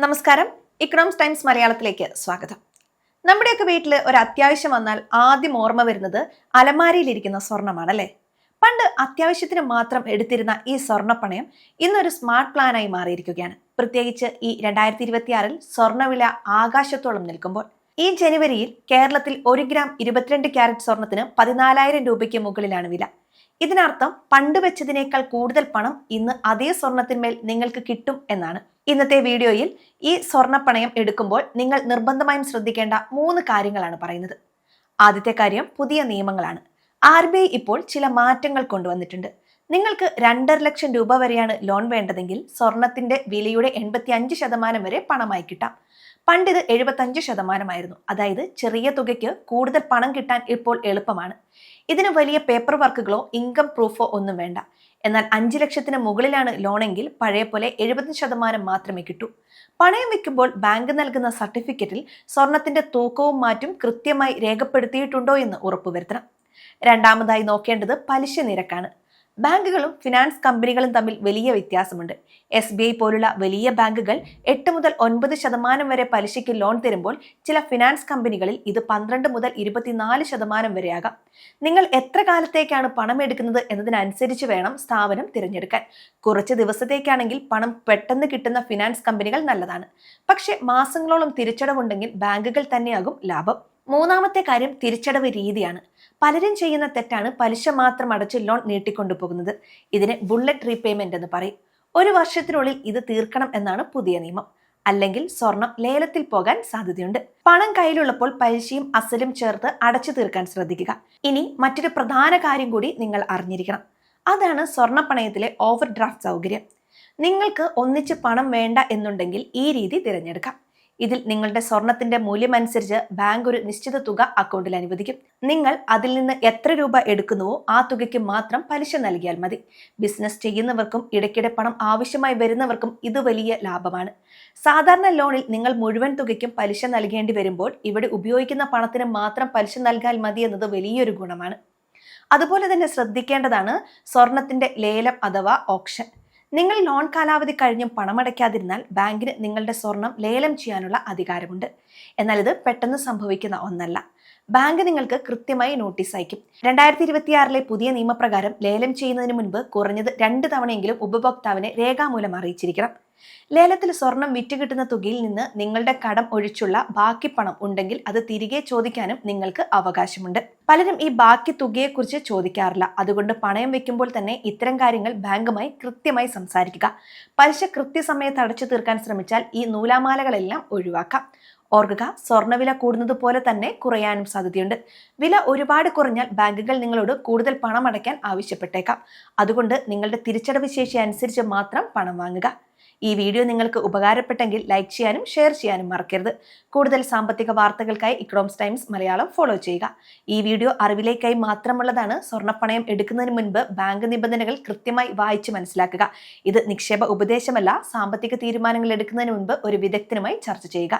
നമസ്കാരം, economics times മലയാളത്തിലേക്ക് സ്വാഗതം. നമ്മുടെയൊക്കെ വീട്ടിൽ ഒരു അത്യാവശ്യം വന്നാൽ ആദ്യം ഓർമ്മ വരുന്നത് അലമാരിയിലിരിക്കുന്ന സ്വർണ്ണമാണല്ലേ. പണ്ട് അത്യാവശ്യത്തിന് മാത്രം എടുത്തിരുന്ന ഈ സ്വർണ്ണപ്പണയം ഇന്നൊരു സ്മാർട്ട് പ്ലാനായി മാറിയിരിക്കുകയാണ്. പ്രത്യേകിച്ച് ഈ 2026 സ്വർണ്ണവില ആകാശത്തോളം നിൽക്കുമ്പോൾ. ഈ ജനുവരിയിൽ കേരളത്തിൽ 1 ഗ്രാം 22 ക്യാരറ്റ് സ്വർണത്തിന് 14,000 രൂപയ്ക്ക് മുകളിലാണ് വില. ഇതിനർത്ഥം പണ്ട് വെച്ചതിനേക്കാൾ കൂടുതൽ പണം ഇന്ന് അതേ സ്വർണത്തിന്മേൽ നിങ്ങൾക്ക് കിട്ടും എന്നാണ്. ഇന്നത്തെ വീഡിയോയിൽ ഈ സ്വർണ്ണപ്പണയം എടുക്കുമ്പോൾ നിങ്ങൾ നിർബന്ധമായും ശ്രദ്ധിക്കേണ്ട 3 കാര്യങ്ങളാണ് പറയുന്നത്. ആദ്യത്തെ കാര്യം പുതിയ നിയമങ്ങളാണ്. RBI ഇപ്പോൾ ചില മാറ്റങ്ങൾ കൊണ്ടുവന്നിട്ടുണ്ട്. നിങ്ങൾക്ക് 2.5 ലക്ഷം രൂപ വരെയാണ് ലോൺ വേണ്ടതെങ്കിൽ സ്വർണത്തിന്റെ വിലയുടെ 85% വരെ പണമായി കിട്ടാം. പണ്ടിത് 75% അതായത് ചെറിയ തുകയ്ക്ക് കൂടുതൽ പണം കിട്ടാൻ ഇപ്പോൾ എളുപ്പമാണ്. ഇതിന് വലിയ പേപ്പർ വർക്കുകളോ ഇൻകം പ്രൂഫോ ഒന്നും വേണ്ട. എന്നാൽ 5 ലക്ഷത്തിന് മുകളിലാണ് ലോണെങ്കിൽ പഴയ പോലെ 70% മാത്രമേ കിട്ടൂ. പണയം വെക്കുമ്പോൾ ബാങ്ക് നൽകുന്ന സർട്ടിഫിക്കറ്റിൽ സ്വർണത്തിന്റെ തൂക്കവും മാറ്റും കൃത്യമായി രേഖപ്പെടുത്തിയിട്ടുണ്ടോ എന്ന് ഉറപ്പുവരുത്തണം. രണ്ടാമതായി നോക്കേണ്ടത് പലിശ നിരക്കാണ്. ബാങ്കുകളും ഫിനാൻസ് കമ്പനികളും തമ്മിൽ വലിയ വ്യത്യാസമുണ്ട്. SBI പോലുള്ള വലിയ ബാങ്കുകൾ 8 മുതൽ 9% വരെ പലിശയ്ക്ക് ലോൺ തരുമ്പോൾ ചില ഫിനാൻസ് കമ്പനികളിൽ ഇത് 12 മുതൽ 24% വരെയാകാം. നിങ്ങൾ എത്ര കാലത്തേക്കാണ് പണം എടുക്കുന്നത് എന്നതിനനുസരിച്ച് വേണം സ്ഥാപനം തിരഞ്ഞെടുക്കാൻ. കുറച്ച് ദിവസത്തേക്കാണെങ്കിൽ പണം പെട്ടെന്ന് കിട്ടുന്ന ഫിനാൻസ് കമ്പനികൾ നല്ലതാണ്. പക്ഷെ മാസങ്ങളോളം തിരിച്ചടവുണ്ടെങ്കിൽ ബാങ്കുകൾ തന്നെയാകും ലാഭം. മൂന്നാമത്തെ കാര്യം തിരിച്ചടവ് രീതിയാണ്. പലരും ചെയ്യുന്ന തെറ്റാണ് പലിശ മാത്രം അടച്ച് ലോൺ നീട്ടിക്കൊണ്ടുപോകുന്നത്. ഇതിന് ബുള്ളറ്റ് റീപേയ്മെന്റ് എന്ന് പറയും. 1 വർഷത്തിനുള്ളിൽ ഇത് തീർക്കണം എന്നാണ് പുതിയ നിയമം. അല്ലെങ്കിൽ സ്വർണം ലേലത്തിൽ പോകാൻ സാധ്യതയുണ്ട്. പണം കയ്യിലുള്ളപ്പോൾ പലിശയും അസലും ചേർത്ത് അടച്ചു തീർക്കാൻ ശ്രദ്ധിക്കുക. ഇനി മറ്റൊരു പ്രധാന കാര്യം കൂടി നിങ്ങൾ അറിഞ്ഞിരിക്കണം. അതാണ് സ്വർണ്ണപ്പണയത്തിലെ ഓവർ ഡ്രാഫ്റ്റ് സൗകര്യം. നിങ്ങൾക്ക് ഒന്നിച്ച് പണം വേണ്ട എന്നുണ്ടെങ്കിൽ ഈ രീതി തിരഞ്ഞെടുക്കാം. ഇതിൽ നിങ്ങളുടെ സ്വർണത്തിന്റെ മൂല്യം അനുസരിച്ച് ബാങ്ക് ഒരു നിശ്ചിത തുക അക്കൗണ്ടിൽ അനുവദിക്കും. നിങ്ങൾ അതിൽ നിന്ന് എത്ര രൂപ എടുക്കുന്നുവോ ആ തുകയ്ക്ക് മാത്രം പലിശ നൽകിയാൽ മതി. ബിസിനസ് ചെയ്യുന്നവർക്കും ഇടയ്ക്കിടെ പണം ആവശ്യമായി വരുന്നവർക്കും ഇത് വലിയ ലാഭമാണ്. സാധാരണ ലോണിൽ നിങ്ങൾ മുഴുവൻ തുകയ്ക്കും പലിശ നൽകേണ്ടി വരുമ്പോൾ ഇവിടെ ഉപയോഗിക്കുന്ന പണത്തിന് മാത്രം പലിശ നൽകാൻ മതി എന്നത് വലിയൊരു ഗുണമാണ്. അതുപോലെ തന്നെ ശ്രദ്ധിക്കേണ്ടതാണ് സ്വർണത്തിന്റെ ലേലം അഥവാ ഓപ്ഷൻ. നിങ്ങൾ ലോൺ കാലാവധി കഴിഞ്ഞും പണമടയ്ക്കാതിരുന്നാൽ ബാങ്കിന് നിങ്ങളുടെ സ്വർണം ലേലം ചെയ്യാനുള്ള അധികാരമുണ്ട്. എന്നാൽ ഇത് പെട്ടെന്ന് സംഭവിക്കുന്ന ഒന്നല്ല. ബാങ്ക് നിങ്ങൾക്ക് കൃത്യമായി നോട്ടീസ് അയക്കും. 2026 പുതിയ നിയമപ്രകാരം ലേലം ചെയ്യുന്നതിന് മുൻപ് കുറഞ്ഞത് 2 തവണയെങ്കിലും ഉപഭോക്താവിനെ രേഖാമൂലം അറിയിച്ചിരിക്കണം. ലേലത്തിൽ സ്വർണം വിറ്റുകിട്ടുന്ന തുകയിൽ നിന്ന് നിങ്ങളുടെ കടം ഒഴിച്ചുള്ള ബാക്കി പണം ഉണ്ടെങ്കിൽ അത് തിരികെ ചോദിക്കാനും നിങ്ങൾക്ക് അവകാശമുണ്ട്. പലരും ഈ ബാക്കി തുകയെക്കുറിച്ച് ചോദിക്കാറില്ല. അതുകൊണ്ട് പണയം വെക്കുമ്പോൾ തന്നെ ഇത്തരം കാര്യങ്ങൾ ബാങ്കുമായി കൃത്യമായി സംസാരിക്കുക. പലിശ കൃത്യസമയത്ത് അടച്ചു തീർക്കാൻ ശ്രമിച്ചാൽ ഈ നൂലാമാലകളെല്ലാം ഒഴിവാക്കാം. ഓർക്കുക, സ്വർണ്ണവില കൂടുന്നത് പോലെ തന്നെ കുറയാനും സാധ്യതയുണ്ട്. വില ഒരുപാട് കുറഞ്ഞാൽ ബാങ്കുകൾ നിങ്ങളോട് കൂടുതൽ പണം അടയ്ക്കാൻ ആവശ്യപ്പെട്ടേക്കാം. അതുകൊണ്ട് നിങ്ങളുടെ തിരിച്ചടവ് ശേഷി അനുസരിച്ച് മാത്രം പണം വാങ്ങുക. ഈ വീഡിയോ നിങ്ങൾക്ക് ഉപകാരപ്പെട്ടെങ്കിൽ ലൈക്ക് ചെയ്യാനും ഷെയർ ചെയ്യാനും മറക്കരുത്. കൂടുതൽ സാമ്പത്തിക വാർത്തകൾക്കായി ഇക്കണോമിക്സ് ടൈംസ് മലയാളം ഫോളോ ചെയ്യുക. ഈ വീഡിയോ അറിവിലേക്കായി മാത്രമുള്ളതാണ്. സ്വർണ്ണപ്പണയം എടുക്കുന്നതിന് മുൻപ് ബാങ്ക് നിബന്ധനകൾ കൃത്യമായി വായിച്ച് മനസ്സിലാക്കുക. ഇത് നിക്ഷേപ ഉപദേശമല്ല. സാമ്പത്തിക തീരുമാനങ്ങൾ എടുക്കുന്നതിന് മുൻപ് ഒരു വിദഗ്ധനുമായി ചർച്ച ചെയ്യുക.